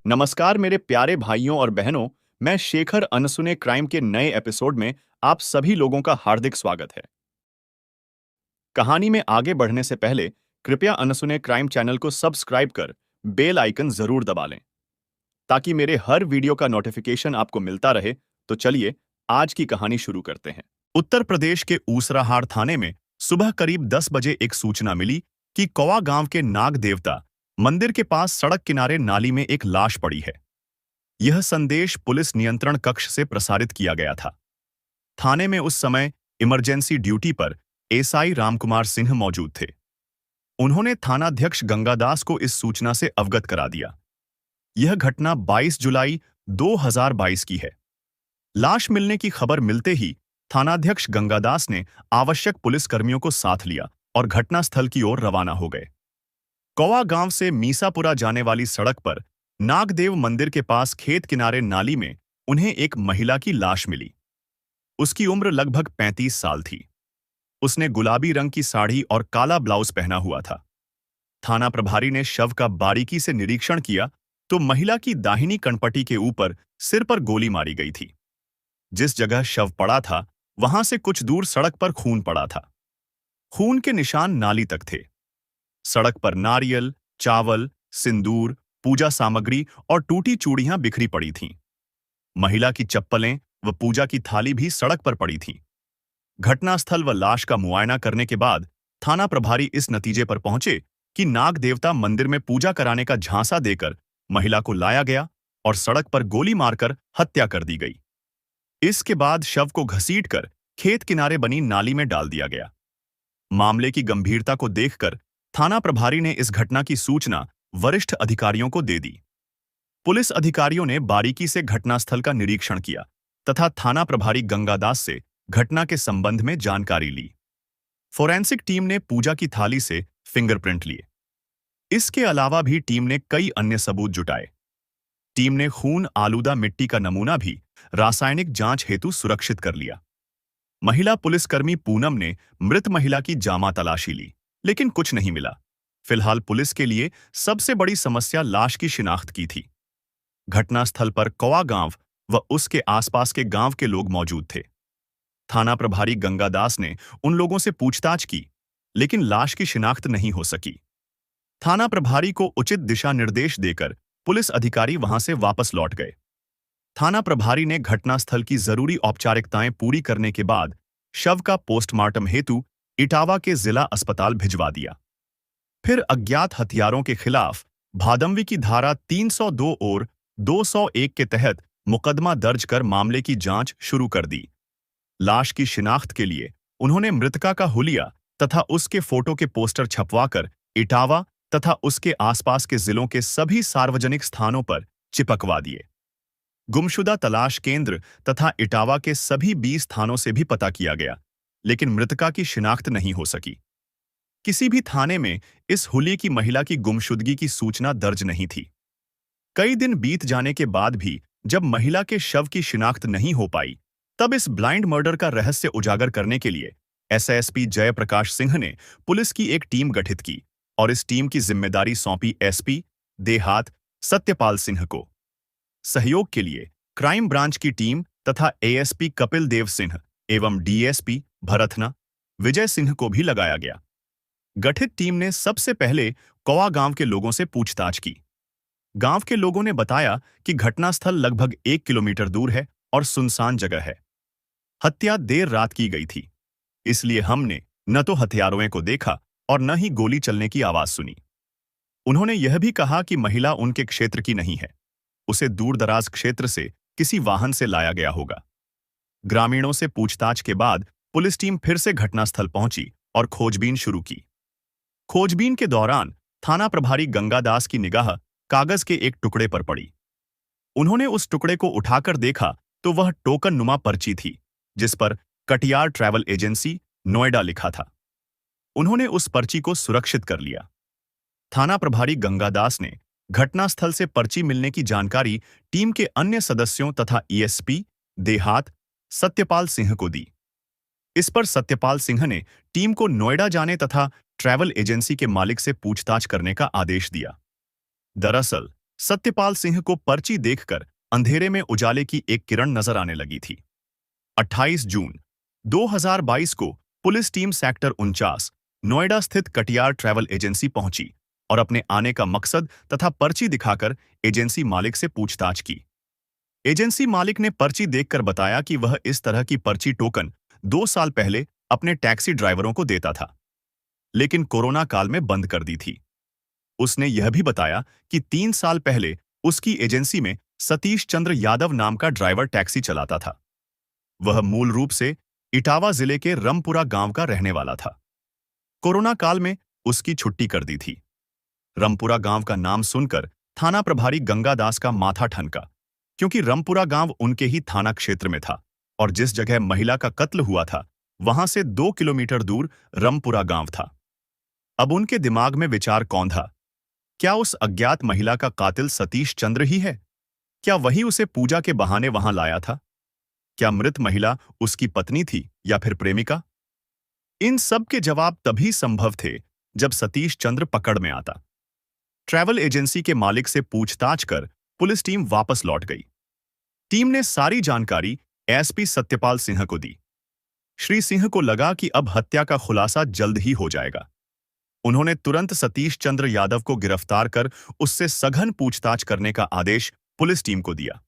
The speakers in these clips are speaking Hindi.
नमस्कार मेरे प्यारे भाइयों और बहनों। मैं शेखर अनसुने क्राइम के नए एपिसोड में आप सभी लोगों का हार्दिक स्वागत है। कहानी में आगे बढ़ने से पहले कृपया अनसुने क्राइम चैनल को सब्सक्राइब कर बेल आइकन जरूर दबा लें ताकि मेरे हर वीडियो का नोटिफिकेशन आपको मिलता रहे। तो चलिए आज की कहानी शुरू करते हैं। उत्तर प्रदेश के ऊसराहार थाने में सुबह करीब 10 बजे एक सूचना मिली कि कौवा गांव के नाग देवता मंदिर के पास सड़क किनारे नाली में एक लाश पड़ी है। यह संदेश पुलिस नियंत्रण कक्ष से प्रसारित किया गया था। थाने में उस समय इमरजेंसी ड्यूटी पर एसआई रामकुमार सिंह मौजूद थे। उन्होंने थानाध्यक्ष गंगादास को इस सूचना से अवगत करा दिया। यह घटना 22 जुलाई 2022 की है। लाश मिलने की खबर मिलते ही थानाध्यक्ष गंगादास ने आवश्यक पुलिसकर्मियों को साथ लिया और घटनास्थल की ओर रवाना हो गए। कौवा गांव से मीसापुरा जाने वाली सड़क पर नागदेव मंदिर के पास खेत किनारे नाली में उन्हें एक महिला की लाश मिली। उसकी उम्र लगभग 35 साल थी। उसने गुलाबी रंग की साड़ी और काला ब्लाउज पहना हुआ था। थाना प्रभारी ने शव का बारीकी से निरीक्षण किया तो महिला की दाहिनी कनपटी के ऊपर सिर पर गोली मारी गई थी। जिस जगह शव पड़ा था वहां से कुछ दूर सड़क पर खून पड़ा था। खून के निशान नाली तक थे। सड़क पर नारियल, चावल, सिंदूर, पूजा सामग्री और टूटी चूड़ियां बिखरी पड़ी थीं। महिला की चप्पलें व पूजा की थाली भी सड़क पर पड़ी थीं। घटनास्थल व लाश का मुआयना करने के बाद थाना प्रभारी इस नतीजे पर पहुंचे कि नाग देवता मंदिर में पूजा कराने का झांसा देकर महिला को लाया गया और सड़क पर गोली मारकर हत्या कर दी गई। इसके बाद शव को घसीटकर खेत किनारे बनी नाली में डाल दिया गया। मामले की गंभीरता को देखकर थाना प्रभारी ने इस घटना की सूचना वरिष्ठ अधिकारियों को दे दी। पुलिस अधिकारियों ने बारीकी से घटनास्थल का निरीक्षण किया तथा थाना प्रभारी गंगादास से घटना के संबंध में जानकारी ली। फोरेंसिक टीम ने पूजा की थाली से फिंगरप्रिंट लिए। इसके अलावा भी टीम ने कई अन्य सबूत जुटाए। टीम ने खून आलूदा मिट्टी का नमूना भी रासायनिक जांच हेतु सुरक्षित कर लिया। महिला पुलिसकर्मी पूनम ने मृत महिला की जामा तलाशी ली, लेकिन कुछ नहीं मिला। फिलहाल पुलिस के लिए सबसे बड़ी समस्या लाश की शिनाख्त की थी। घटनास्थल पर कौवा गांव व उसके आसपास के गांव के लोग मौजूद थे। थाना प्रभारी गंगादास ने उन लोगों से पूछताछ की, लेकिन लाश की शिनाख्त नहीं हो सकी। थाना प्रभारी को उचित दिशा निर्देश देकर पुलिस अधिकारी वहां से वापस लौट गए। थाना प्रभारी ने घटनास्थल की जरूरी औपचारिकताएं पूरी करने के बाद शव का पोस्टमार्टम हेतु इटावा के जिला अस्पताल भिजवा दिया। फिर अज्ञात हथियारों के खिलाफ भादमवी की धारा 302 और 201 के तहत मुकदमा दर्ज कर मामले की जांच शुरू कर दी। लाश की शिनाख्त के लिए उन्होंने मृतका का हुलिया तथा उसके फोटो के पोस्टर छपवाकर इटावा तथा उसके आसपास के जिलों के सभी सार्वजनिक स्थानों पर चिपकवा दिए। गुमशुदा तलाश केंद्र तथा इटावा के सभी 20 थानों से भी पता किया गया, लेकिन मृतका की शिनाख्त नहीं हो सकी। किसी भी थाने में इस हुलिये की महिला की गुमशुदगी की सूचना दर्ज नहीं थी। कई दिन बीत जाने के बाद भी जब महिला के शव की शिनाख्त नहीं हो पाई, तब इस ब्लाइंड मर्डर का रहस्य उजागर करने के लिए एसएसपी जयप्रकाश सिंह ने पुलिस की एक टीम गठित की और इस टीम की जिम्मेदारी सौंपी एसपी देहात सत्यपाल सिंह को। सहयोग के लिए क्राइम ब्रांच की टीम तथा एएसपी कपिल देव सिंह एवं डीएसपी भरथना विजय सिंह को भी लगाया गया। गठित टीम ने सबसे पहले कौवा गांव के लोगों से पूछताछ की। गांव के लोगों ने बताया कि घटनास्थल लगभग 1 किलोमीटर दूर है और सुनसान जगह है। हत्या देर रात की गई थी, इसलिए हमने न तो हथियारों को देखा और न ही गोली चलने की आवाज सुनी। उन्होंने यह भी कहा कि महिला उनके क्षेत्र की नहीं है, उसे दूरदराज क्षेत्र से किसी वाहन से लाया गया होगा। ग्रामीणों से पूछताछ के बाद पुलिस टीम फिर से घटनास्थल पहुंची और खोजबीन शुरू की। खोजबीन के दौरान थाना प्रभारी गंगादास की निगाह कागज के एक टुकड़े पर पड़ी। उन्होंने उस टुकड़े को उठाकर देखा तो वह टोकन नुमा पर्ची थी, जिस पर कटियार ट्रैवल एजेंसी नोएडा लिखा था। उन्होंने उस पर्ची को सुरक्षित कर लिया। थाना प्रभारी गंगादास ने घटनास्थल से पर्ची मिलने की जानकारी टीम के अन्य सदस्यों तथा ईएसपी देहात सत्यपाल सिंह को दी। इस पर सत्यपाल सिंह ने टीम को नोएडा जाने तथा ट्रैवल एजेंसी के मालिक से पूछताछ करने का आदेश दिया। दरअसल सत्यपाल सिंह को पर्ची देखकर अंधेरे में उजाले की एक किरण नजर आने लगी थी। 28 जून 2022 को पुलिस टीम सेक्टर 49 नोएडा स्थित कटियार ट्रैवल एजेंसी पहुंची और अपने आने का मकसद तथा पर्ची दिखाकर एजेंसी मालिक से पूछताछ की। एजेंसी मालिक ने पर्ची देखकर बताया कि वह इस तरह की पर्ची टोकन 2 साल पहले अपने टैक्सी ड्राइवरों को देता था, लेकिन कोरोना काल में बंद कर दी थी। उसने यह भी बताया कि 3 साल पहले उसकी एजेंसी में सतीश चंद्र यादव नाम का ड्राइवर टैक्सी चलाता था। वह मूल रूप से इटावा जिले के रमपुरा गांव का रहने वाला था। कोरोना काल में उसकी छुट्टी कर दी थी। रमपुरा गांव का नाम सुनकर थाना प्रभारी गंगादास का माथा ठनका, क्योंकि रमपुरा गांव उनके ही थाना क्षेत्र में था और जिस जगह महिला का कत्ल हुआ था वहां से 2 किलोमीटर दूर रमपुरा गांव था। अब उनके दिमाग में विचार कौन था? क्या उस अज्ञात महिला का कातिल सतीश चंद्र ही है? क्या वही उसे पूजा के बहाने वहां लाया था? क्या मृत महिला उसकी पत्नी थी या फिर प्रेमिका? इन सब के जवाब तभी संभव थे जब सतीश चंद्र पकड़ में आता। ट्रैवल एजेंसी के मालिक से पूछताछ कर पुलिस टीम वापस लौट गई। टीम ने सारी जानकारी एसपी सत्यपाल सिंह को दी। श्री सिंह को लगा कि अब हत्या का खुलासा जल्द ही हो जाएगा। उन्होंने तुरंत सतीश चंद्र यादव को गिरफ्तार कर उससे सघन पूछताछ करने का आदेश पुलिस टीम को दिया।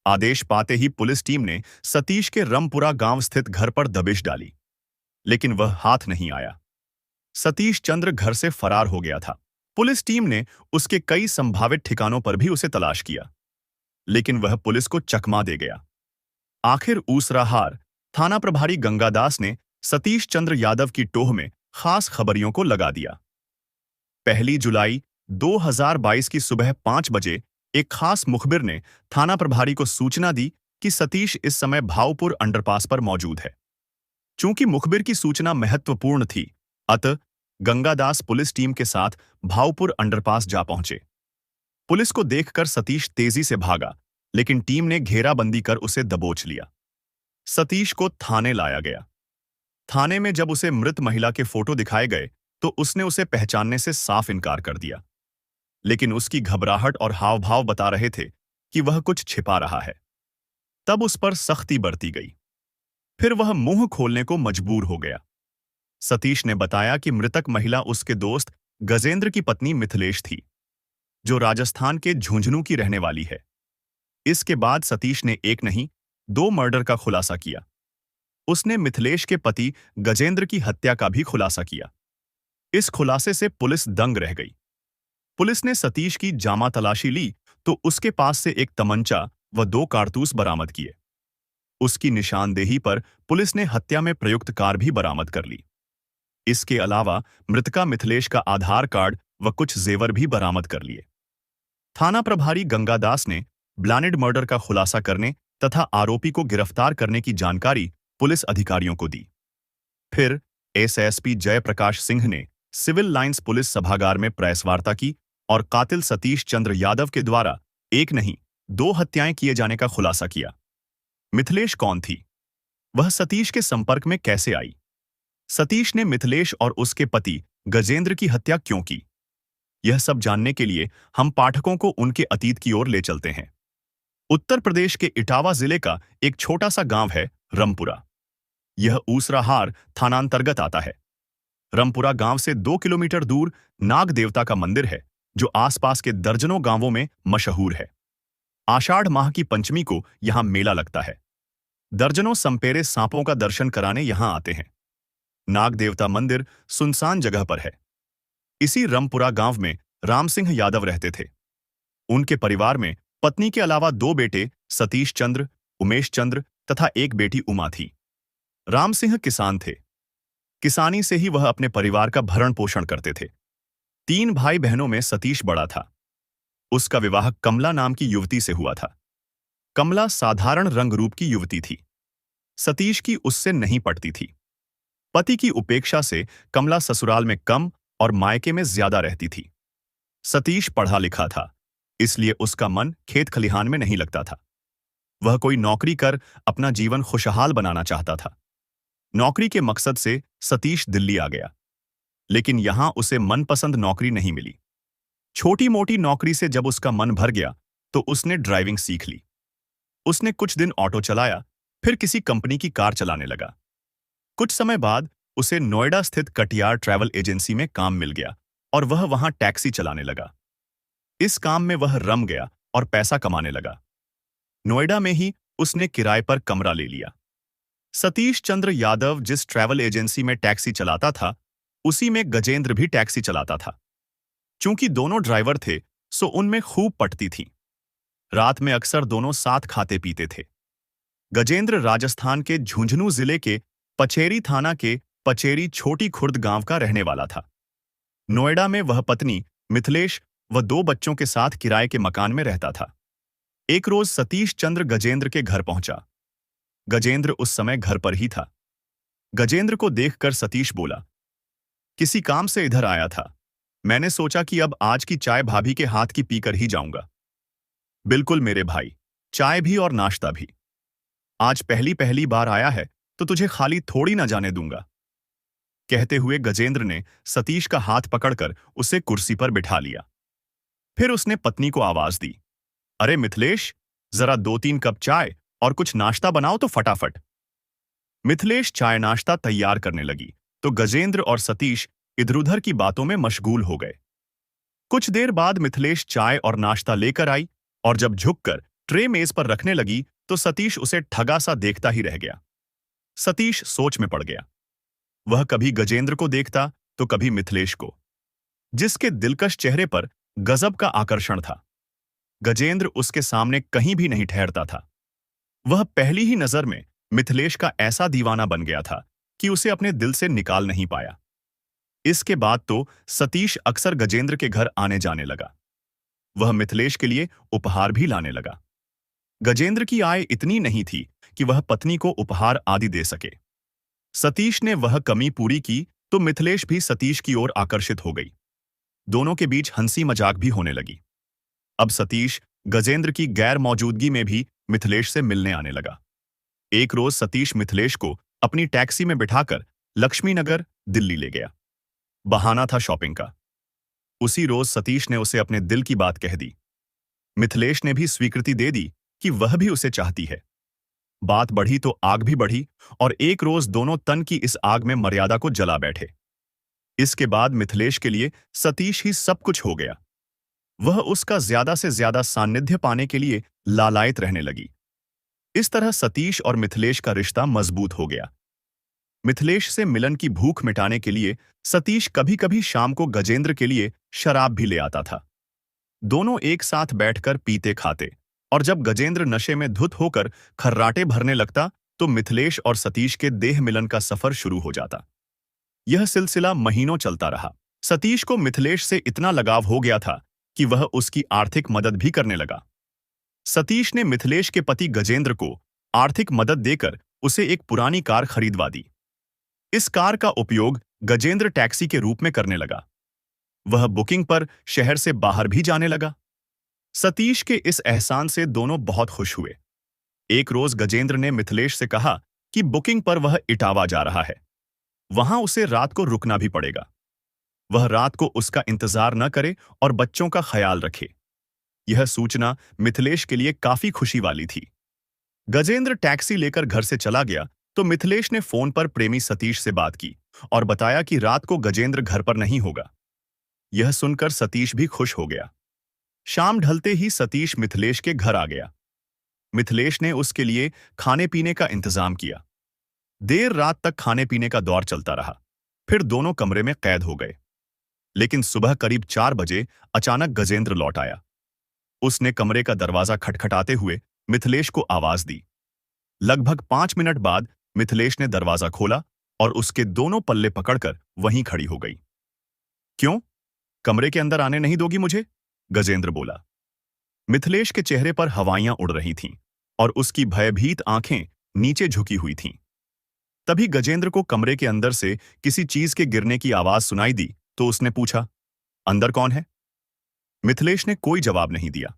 आदेश पाते ही पुलिस टीम ने सतीश के रमपुरा गांव स्थित घर पर दबिश डाली, लेकिन वह हाथ नहीं आया। सतीश चंद्र घर से फरार हो गया था। पुलिस टीम ने उसके कई संभावित ठिकानों पर भी उसे तलाश किया, लेकिन वह पुलिस को चकमा दे गया। आखिर ऊसराहार थाना प्रभारी गंगादास ने सतीश चंद्र यादव की टोह में खास खबरियों को लगा दिया। 1 जुलाई 2022 की सुबह 5 बजे एक खास मुखबिर ने थाना प्रभारी को सूचना दी कि सतीश इस समय भावपुर अंडरपास पर मौजूद है। चूंकि मुखबिर की सूचना महत्वपूर्ण थी, अतः गंगादास पुलिस टीम के साथ भावपुर अंडरपास जा पहुंचे। पुलिस को देखकर सतीश तेजी से भागा, लेकिन टीम ने घेराबंदी कर उसे दबोच लिया। सतीश को थाने लाया गया। थाने में जब उसे मृत महिला के फोटो दिखाए गए तो उसने उसे पहचानने से साफ इनकार कर दिया, लेकिन उसकी घबराहट और हाव भाव बता रहे थे कि वह कुछ छिपा रहा है। तब उस पर सख्ती बरती गई। फिर वह मुंह खोलने को मजबूर हो गया। सतीश ने बताया कि मृतक महिला उसके दोस्त गजेंद्र की पत्नी मिथिलेश थी, जो राजस्थान के झुंझुनू की रहने वाली है। इसके बाद सतीश ने एक नहीं 2 मर्डर का खुलासा किया। उसने मिथिलेश के पति गजेंद्र की हत्या का भी खुलासा किया। इस खुलासे से पुलिस दंग रह गई। पुलिस ने सतीश की जामा तलाशी ली तो उसके पास से एक तमंचा व 2 कारतूस बरामद किए। उसकी निशानदेही पर पुलिस ने हत्या में प्रयुक्त कार भी बरामद कर ली। इसके अलावा मृतका मिथिलेश का आधार कार्ड व कुछ जेवर भी बरामद कर लिए। थाना प्रभारी गंगादास ने ब्लाइंड मर्डर का खुलासा करने तथा आरोपी को गिरफ्तार करने की जानकारी पुलिस अधिकारियों को दी। फिर एसएसपी जयप्रकाश सिंह ने सिविल लाइंस पुलिस सभागार में प्रेस वार्ता की और कातिल सतीश चंद्र यादव के द्वारा एक नहीं 2 हत्याएं किए जाने का खुलासा किया। मिथिलेश कौन थी? वह सतीश के संपर्क में कैसे आई? सतीश ने मिथिलेश और उसके पति गजेंद्र की हत्या क्यों की? यह सब जानने के लिए हम पाठकों को उनके अतीत की ओर ले चलते हैं। उत्तर प्रदेश के इटावा जिले का एक छोटा सा गांव है रमपुरा। यह ऊसराहार थानांतर्गत आता है। रमपुरा गांव से 2 किलोमीटर दूर नाग देवता का मंदिर है, जो आसपास के दर्जनों गांवों में मशहूर है। आषाढ़ माह की पंचमी को यहां मेला लगता है। दर्जनों संपेरे सांपों का दर्शन कराने यहां आते हैं। नाग देवता मंदिर सुनसान जगह पर है। इसी रमपुरा गांव में राम सिंह यादव रहते थे। उनके परिवार में पत्नी के अलावा 2 बेटे सतीश चंद्र, उमेश चंद्र तथा एक बेटी उमा थी। राम सिंह किसान थे। किसानी से ही वह अपने परिवार का भरण पोषण करते थे। 3 भाई बहनों में सतीश बड़ा था। उसका विवाह कमला नाम की युवती से हुआ था। कमला साधारण रंग रूप की युवती थी। सतीश की उससे नहीं पटती थी। पति की उपेक्षा से कमला ससुराल में कम और मायके में ज्यादा रहती थी। सतीश पढ़ा लिखा था, इसलिए उसका मन खेत खलिहान में नहीं लगता था। वह कोई नौकरी कर अपना जीवन खुशहाल बनाना चाहता था। नौकरी के मकसद से सतीश दिल्ली आ गया, लेकिन यहां उसे मनपसंद नौकरी नहीं मिली। छोटी मोटी नौकरी से जब उसका मन भर गया तो उसने ड्राइविंग सीख ली। उसने कुछ दिन ऑटो चलाया, फिर किसी कंपनी की कार चलाने लगा। कुछ समय बाद उसे नोएडा स्थित कटियार ट्रैवल एजेंसी में काम मिल गया और वह वहां टैक्सी चलाने लगा। इस काम में वह रम गया और पैसा कमाने लगा। नोएडा में ही उसने किराए पर कमरा ले लिया। सतीश चंद्र यादव जिस ट्रैवल एजेंसी में टैक्सी चलाता था, उसी में गजेंद्र भी टैक्सी चलाता था। चूंकि दोनों ड्राइवर थे, सो उनमें खूब पटती थी। रात में अक्सर दोनों साथ खाते पीते थे। गजेंद्र राजस्थान के झुंझुनू जिले के पचेरी थाना के पचेरी छोटी खुर्द गांव का रहने वाला था। नोएडा में वह पत्नी मिथिलेश व 2 बच्चों के साथ किराए के मकान में रहता था। एक रोज सतीश चंद्र गजेंद्र के घर पहुंचा। गजेंद्र उस समय घर पर ही था। गजेंद्र को देखकर सतीश बोला, किसी काम से इधर आया था। मैंने सोचा कि अब आज की चाय भाभी के हाथ की पीकर ही जाऊंगा। बिल्कुल मेरे भाई, चाय भी और नाश्ता भी। आज पहली पहली बार आया है तो तुझे खाली थोड़ी ना जाने दूंगा। कहते हुए गजेंद्र ने सतीश का हाथ पकड़कर उसे कुर्सी पर बिठा लिया। फिर उसने पत्नी को आवाज दी, अरे मिथिलेश, जरा 2-3 कप चाय और कुछ नाश्ता बनाओ तो फटाफट। मिथिलेश चाय नाश्ता तैयार करने लगी तो गजेंद्र और सतीश इधर-उधर की बातों में मशगूल हो गए। कुछ देर बाद मिथिलेश चाय और नाश्ता लेकर आई और जब झुककर ट्रे मेज पर रखने लगी तो सतीश उसे ठगा सा देखता ही रह गया। सतीश सोच में पड़ गया। वह कभी गजेंद्र को देखता तो कभी मिथिलेश को, जिसके दिलकश चेहरे पर गजब का आकर्षण था। गजेंद्र उसके सामने कहीं भी नहीं ठहरता था। वह पहली ही नजर में मिथिलेश का ऐसा दीवाना बन गया था कि उसे अपने दिल से निकाल नहीं पाया। इसके बाद तो सतीश अक्सर गजेंद्र के घर आने जाने लगा। वह मिथिलेश के लिए उपहार भी लाने लगा। गजेंद्र की आय इतनी नहीं थी कि वह पत्नी को उपहार आदि दे सके। सतीश ने वह कमी पूरी की तो मिथिलेश भी सतीश की ओर आकर्षित हो गई। दोनों के बीच हंसी मजाक भी होने लगी। अब सतीश गजेंद्र की गैर मौजूदगी में भी मिथिलेश से मिलने आने लगा। एक रोज सतीश मिथिलेश को अपनी टैक्सी में बिठाकर लक्ष्मीनगर, दिल्ली ले गया। बहाना था शॉपिंग का। उसी रोज सतीश ने उसे अपने दिल की बात कह दी। मिथिलेश ने भी स्वीकृति दे दी कि वह भी उसे चाहती है। बात बढ़ी तो आग भी बढ़ी और एक रोज दोनों तन की इस आग में मर्यादा को जला बैठे। इसके बाद मिथिलेश के लिए सतीश ही सब कुछ हो गया। वह उसका ज्यादा से ज्यादा सान्निध्य पाने के लिए लालायित रहने लगी। इस तरह सतीश और मिथिलेश का रिश्ता मजबूत हो गया। मिथिलेश से मिलन की भूख मिटाने के लिए सतीश कभी कभी शाम को गजेंद्र के लिए शराब भी ले आता था। दोनों एक साथ बैठकर पीते खाते और जब गजेंद्र नशे में धुत होकर खर्राटे भरने लगता तो मिथिलेश और सतीश के देह मिलन का सफर शुरू हो जाता। यह सिलसिला महीनों चलता रहा। सतीश को मिथिलेश से इतना लगाव हो गया था कि वह उसकी आर्थिक मदद भी करने लगा। सतीश ने मिथिलेश के पति गजेंद्र को आर्थिक मदद देकर उसे एक पुरानी कार खरीदवा दी। इस कार का उपयोग गजेंद्र टैक्सी के रूप में करने लगा। वह बुकिंग पर शहर से बाहर भी जाने लगा। सतीश के इस एहसान से दोनों बहुत खुश हुए। एक रोज गजेंद्र ने मिथिलेश से कहा कि बुकिंग पर वह इटावा जा रहा है। वहां उसे रात को रुकना भी पड़ेगा। वह रात को उसका इंतजार न करे और बच्चों का ख्याल रखे। यह सूचना मिथिलेश के लिए काफी खुशी वाली थी। गजेंद्र टैक्सी लेकर घर से चला गया तो मिथिलेश ने फोन पर प्रेमी सतीश से बात की और बताया कि रात को गजेंद्र घर पर नहीं होगा। यह सुनकर सतीश भी खुश हो गया। शाम ढलते ही सतीश मिथिलेश के घर आ गया। मिथिलेश ने उसके लिए खाने पीने का इंतजाम किया। देर रात तक खाने पीने का दौर चलता रहा। फिर दोनों कमरे में कैद हो गए। लेकिन सुबह करीब 4 बजे अचानक गजेंद्र लौट आया। उसने कमरे का दरवाजा खटखटाते हुए मिथिलेश को आवाज दी। लगभग 5 मिनट बाद मिथिलेश ने दरवाजा खोला और उसके दोनों पल्ले पकड़कर वहीं खड़ी हो गई। क्यों? कमरे के अंदर आने नहीं दोगी मुझे? गजेंद्र बोला। मिथिलेश के चेहरे पर हवाइयां उड़ रही थीं और उसकी भयभीत आंखें नीचे झुकी हुई थीं। तभी गजेंद्र को कमरे के अंदर से किसी चीज के गिरने की आवाज सुनाई दी तो उसने पूछा, अंदर कौन है? मिथिलेश ने कोई जवाब नहीं दिया।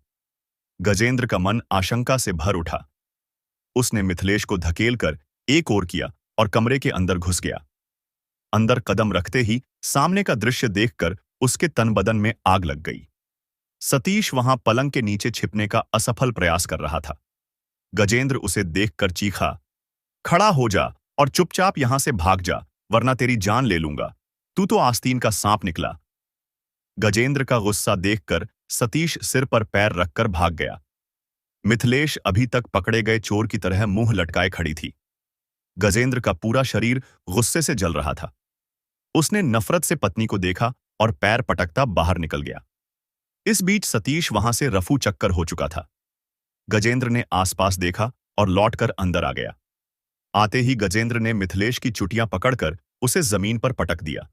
गजेंद्र का मन आशंका से भर उठा। उसने मिथिलेश को धकेलकर एक ओर किया और कमरे के अंदर घुस गया। अंदर कदम रखते ही सामने का दृश्य देखकर उसके तन बदन में आग लग गई। सतीश वहां पलंग के नीचे छिपने का असफल प्रयास कर रहा था। गजेंद्र उसे देखकर चीखा, खड़ा हो जा और चुपचाप यहां से भाग जा, वरना तेरी जान ले लूंगा। तू तो आस्तीन का सांप निकला। गजेंद्र का गुस्सा देखकर सतीश सिर पर पैर रखकर भाग गया। मिथिलेश अभी तक पकड़े गए चोर की तरह मुंह लटकाए खड़ी थी। गजेंद्र का पूरा शरीर गुस्से से जल रहा था। उसने नफरत से पत्नी को देखा और पैर पटकता बाहर निकल गया। इस बीच सतीश वहां से रफू चक्कर हो चुका था। गजेंद्र ने आसपास देखा और लौटकर अंदर आ गया। आते ही गजेंद्र ने मिथिलेश की चुटियां पकड़कर उसे जमीन पर पटक दिया।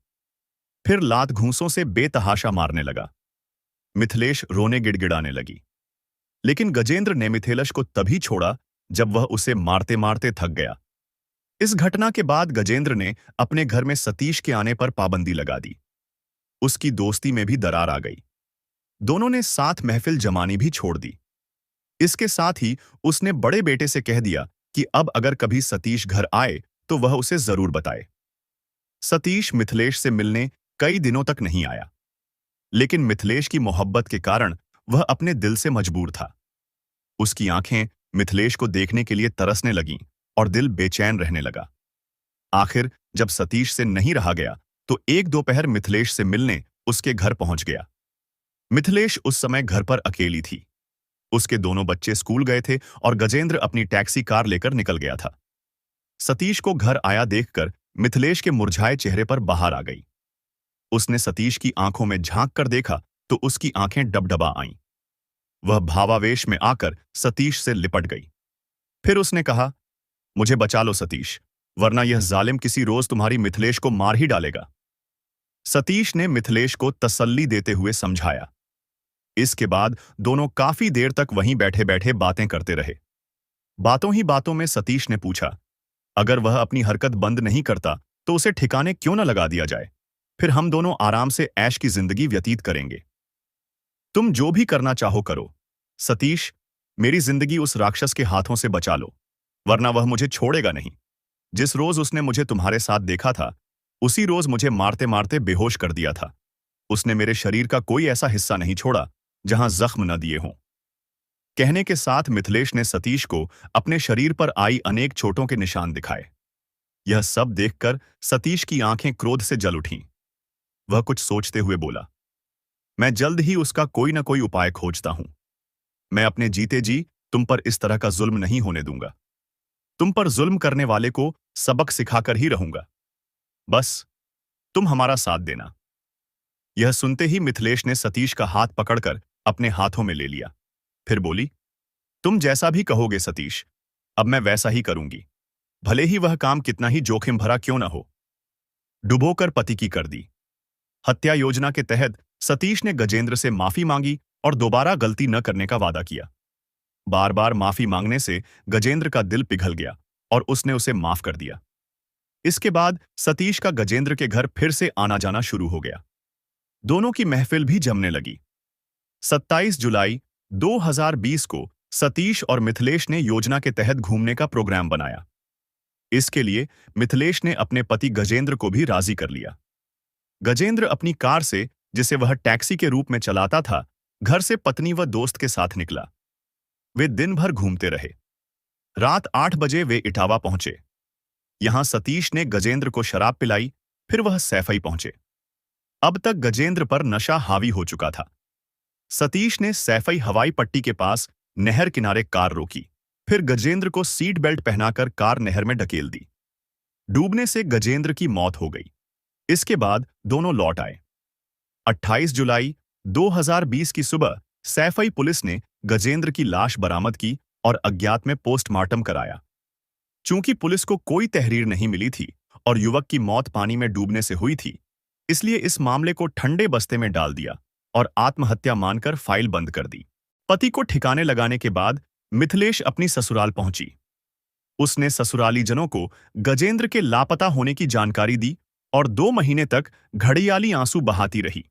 फिर लात घूंसों से बेतहाशा मारने लगा। मिथिलेश रोने गिड़गिड़ाने लगी। लेकिन गजेंद्र ने मिथिलेश को तभी छोड़ा जब वह उसे मारते मारते थक गया। इस घटना के बाद गजेंद्र ने अपने घर में सतीश के आने पर पाबंदी लगा दी। उसकी दोस्ती में भी दरार आ गई। दोनों ने साथ महफिल जमानी भी छोड़ दी। इसके साथ ही उसने बड़े बेटे से कह दिया कि अब अगर कभी सतीश घर आए तो वह उसे जरूर बताए। सतीश मिथिलेश से मिलने कई दिनों तक नहीं आया। लेकिन मिथिलेश की मोहब्बत के कारण वह अपने दिल से मजबूर था। उसकी आंखें मिथिलेश को देखने के लिए तरसने लगीं और दिल बेचैन रहने लगा। आखिर जब सतीश से नहीं रहा गया तो एक दोपहर मिथिलेश से मिलने उसके घर पहुंच गया। मिथिलेश उस समय घर पर अकेली थी। उसके दोनों बच्चे स्कूल गए थे और गजेंद्र अपनी टैक्सी कार लेकर निकल गया था। सतीश को घर आया देखकर मिथिलेश के मुरझाए चेहरे पर बाहर आ गई। उसने सतीश की आंखों में झांक कर देखा तो उसकी आंखें डबडबा आईं। वह भावावेश में आकर सतीश से लिपट गई। फिर उसने कहा, मुझे बचा लो सतीश, वरना यह जालिम किसी रोज तुम्हारी मिथिलेश को मार ही डालेगा। सतीश ने मिथिलेश को तसल्ली देते हुए समझाया। इसके बाद दोनों काफी देर तक वहीं बैठे बैठे बातें करते रहे। बातों ही बातों में सतीश ने पूछा, अगर वह अपनी हरकत बंद नहीं करता तो उसे ठिकाने क्यों न लगा दिया जाए, फिर हम दोनों आराम से ऐश की जिंदगी व्यतीत करेंगे। तुम जो भी करना चाहो करो सतीश, मेरी जिंदगी उस राक्षस के हाथों से बचा लो, वरना वह मुझे छोड़ेगा नहीं। जिस रोज उसने मुझे तुम्हारे साथ देखा था उसी रोज मुझे मारते मारते बेहोश कर दिया था। उसने मेरे शरीर का कोई ऐसा हिस्सा नहीं छोड़ा जहां जख्म न दिए हों। कहने के साथ मिथिलेश ने सतीश को अपने शरीर पर आई अनेक चोटों के निशान दिखाए। यह सब देखकर सतीश की आंखें क्रोध से जल उठीं। वह कुछ सोचते हुए बोला, मैं जल्द ही उसका कोई न कोई उपाय खोजता हूं। मैं अपने जीते जी तुम पर इस तरह का जुल्म नहीं होने दूंगा। तुम पर जुल्म करने वाले को सबक सिखाकर ही रहूंगा। बस तुम हमारा साथ देना। यह सुनते ही मिथिलेश ने सतीश का हाथ पकड़कर अपने हाथों में ले लिया। फिर बोली, तुम जैसा भी कहोगे सतीश, अब मैं वैसा ही करूंगी, भले ही वह काम कितना ही जोखिम भरा क्यों न हो। डुबोकर पति की कर दी। हत्या योजना के तहत सतीश ने गजेंद्र से माफी मांगी और दोबारा गलती न करने का वादा किया। बार बार माफी मांगने से गजेंद्र का दिल पिघल गया और उसने उसे माफ कर दिया। इसके बाद सतीश का गजेंद्र के घर फिर से आना जाना शुरू हो गया। दोनों की महफिल भी जमने लगी। 27 जुलाई 2020 को सतीश और मिथिलेश ने योजना के तहत घूमने का प्रोग्राम बनाया। इसके लिए मिथिलेश ने अपने पति गजेंद्र को भी राजी कर लिया। गजेंद्र अपनी कार से, जिसे वह टैक्सी के रूप में चलाता था, घर से पत्नी व दोस्त के साथ निकला। वे दिन भर घूमते रहे। रात 8 बजे वे इटावा पहुंचे। यहां सतीश ने गजेंद्र को शराब पिलाई, फिर वह सैफई पहुंचे। अब तक गजेंद्र पर नशा हावी हो चुका था। सतीश ने सैफई हवाई पट्टी के पास नहर किनारे कार रोकी, फिर गजेंद्र को सीट बेल्ट पहनाकर कार नहर में ढकेल दी। डूबने से गजेंद्र की मौत हो गई। इसके बाद दोनों लौट आए। 28 जुलाई 2020 की सुबह सैफई पुलिस ने गजेंद्र की लाश बरामद की और अज्ञात में पोस्टमार्टम कराया। चूंकि पुलिस को कोई तहरीर नहीं मिली थी और युवक की मौत पानी में डूबने से हुई थी, इसलिए इस मामले को ठंडे बस्ते में डाल दिया और आत्महत्या मानकर फाइल बंद कर दी। पति को ठिकाने लगाने के बाद मिथिलेश अपनी ससुराल पहुंची। उसने ससुरालीजनों को गजेंद्र के लापता होने की जानकारी दी और 2 महीने तक घड़ियाली आंसू बहाती रही।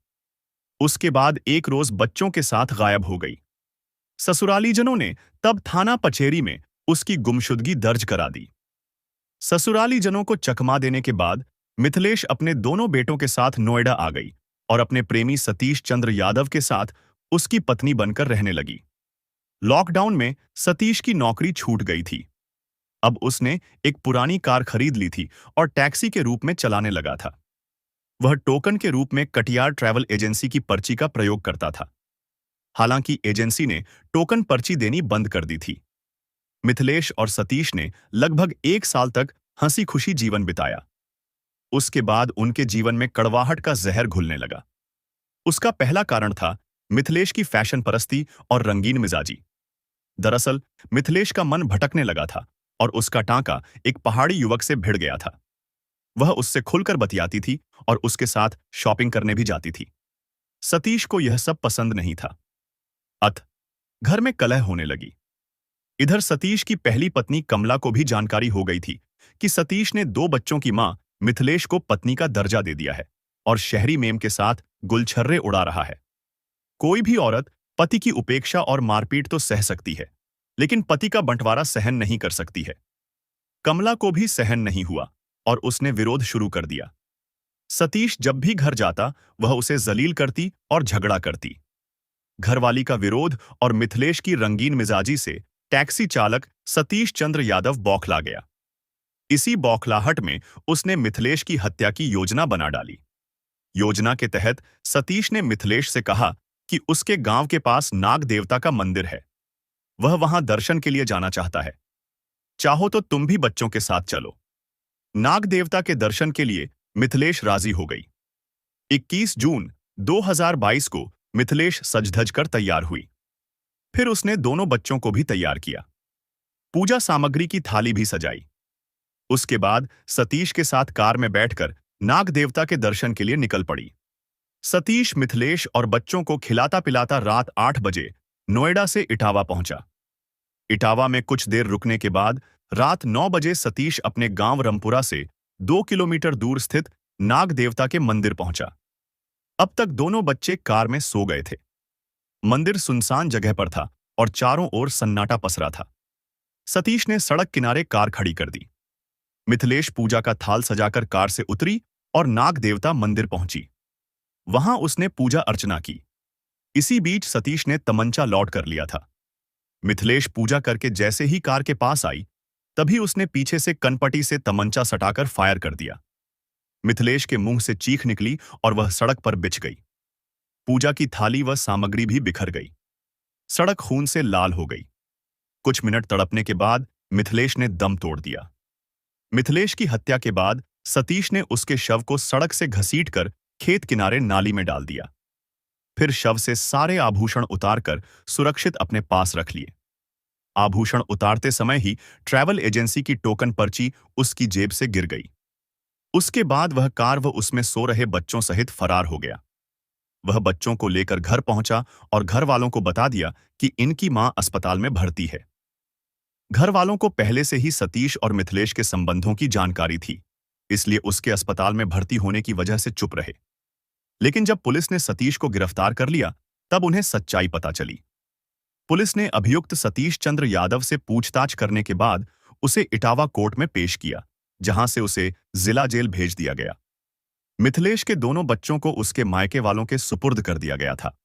उसके बाद एक रोज बच्चों के साथ गायब हो गई। ससुरालीजनों ने तब थाना पचेरी में उसकी गुमशुदगी दर्ज करा दी। ससुरालीजनों को चकमा देने के बाद मिथिलेश अपने दोनों बेटों के साथ नोएडा आ गई और अपने प्रेमी सतीश चंद्र यादव के साथ उसकी पत्नी बनकर रहने लगी। लॉकडाउन में सतीश की नौकरी छूट गई थी। अब उसने एक पुरानी कार खरीद ली थी और टैक्सी के रूप में चलाने लगा था। वह टोकन के रूप में कटियार ट्रैवल एजेंसी की पर्ची का प्रयोग करता था। हालांकि एजेंसी ने टोकन पर्ची देनी बंद कर दी थी। मिथिलेश और सतीश ने लगभग 1 साल तक हंसी खुशी जीवन बिताया। उसके बाद उनके जीवन में कड़वाहट का जहर घुलने लगा। उसका पहला कारण था मिथिलेश की फैशन परस्ती और रंगीन मिजाजी। दरअसल मिथिलेश का मन भटकने लगा था और उसका टांका एक पहाड़ी युवक से भिड़ गया था। वह उससे खुलकर बतियाती थी और उसके साथ शॉपिंग करने भी जाती थी। सतीश को यह सब पसंद नहीं था। अत घर में कलह होने लगी। इधर सतीश की पहली पत्नी कमला को भी जानकारी हो गई थी कि सतीश ने 2 बच्चों की मां मिथिलेश को पत्नी का दर्जा दे दिया है और शहरी मेम के साथ गुलछर्रे उड़ा रहा है। कोई भी औरत पति की उपेक्षा और मारपीट तो सह सकती है, लेकिन पति का बंटवारा सहन नहीं कर सकती है। कमला को भी सहन नहीं हुआ और उसने विरोध शुरू कर दिया। सतीश जब भी घर जाता वह उसे जलील करती और झगड़ा करती। घरवाली का विरोध और मिथिलेश की रंगीन मिजाजी से टैक्सी चालक सतीश चंद्र यादव बौखला गया। इसी बौखलाहट में उसने मिथिलेश की हत्या की योजना बना डाली। योजना के तहत सतीश ने मिथिलेश से कहा कि उसके गांव के पास नाग देवता का मंदिर है। वह वहां दर्शन के लिए जाना चाहता है। चाहो तो तुम भी बच्चों के साथ चलो। नाग देवता के दर्शन के लिए मिथिलेश राजी हो गई। 21 जून 2022 को मिथिलेश सज-धज कर तैयार हुई। फिर उसने दोनों बच्चों को भी तैयार किया। पूजा सामग्री की थाली भी सजाई। उसके बाद सतीश के साथ कार में बैठकर नाग देवता के दर्शन के लिए निकल पड़ी। सतीश मिथिलेश और बच्चों को खिलाता पिलाता रात 8 बजे नोएडा से इटावा पहुंचा। इटावा में कुछ देर रुकने के बाद रात 9 बजे सतीश अपने गांव रमपुरा से 2 किलोमीटर दूर स्थित नाग देवता के मंदिर पहुंचा। अब तक दोनों बच्चे कार में सो गए थे। मंदिर सुनसान जगह पर था और चारों ओर सन्नाटा पसरा था। सतीश ने सड़क किनारे कार खड़ी कर दी। मिथिलेश पूजा का थाल सजाकर कार से उतरी और नाग देवता मंदिर पहुंची। वहां उसने पूजा अर्चना की। इसी बीच सतीश ने तमंचा लौट कर लिया था। मिथिलेश पूजा करके जैसे ही कार के पास आई, तभी उसने पीछे से कनपटी से तमंचा सटाकर फायर कर दिया। मिथिलेश के मुंह से चीख निकली और वह सड़क पर बिछ गई। पूजा की थाली व सामग्री भी बिखर गई। सड़क खून से लाल हो गई। कुछ मिनट तड़पने के बाद मिथिलेश ने दम तोड़ दिया। मिथिलेश की हत्या के बाद सतीश ने उसके शव को सड़क से घसीटकर खेत किनारे नाली में डाल दिया। फिर शव से सारे आभूषण उतारकर सुरक्षित अपने पास रख लिए। आभूषण उतारते समय ही ट्रैवल एजेंसी की टोकन पर्ची उसकी जेब से गिर गई। उसके बाद वह कार व उसमें सो रहे बच्चों सहित फरार हो गया। वह बच्चों को लेकर घर पहुंचा और घर वालों को बता दिया कि इनकी मां अस्पताल में भर्ती है। घर वालों को पहले से ही सतीश और मिथिलेश के संबंधों की जानकारी थी, इसलिए उसके अस्पताल में भर्ती होने की वजह से चुप रहे। लेकिन जब पुलिस ने सतीश को गिरफ्तार कर लिया, तब उन्हें सच्चाई पता चली। पुलिस ने अभियुक्त सतीश चंद्र यादव से पूछताछ करने के बाद उसे इटावा कोर्ट में पेश किया, जहां से उसे जिला जेल भेज दिया गया। मिथिलेश के दोनों बच्चों को उसके मायके वालों के सुपुर्द कर दिया गया था।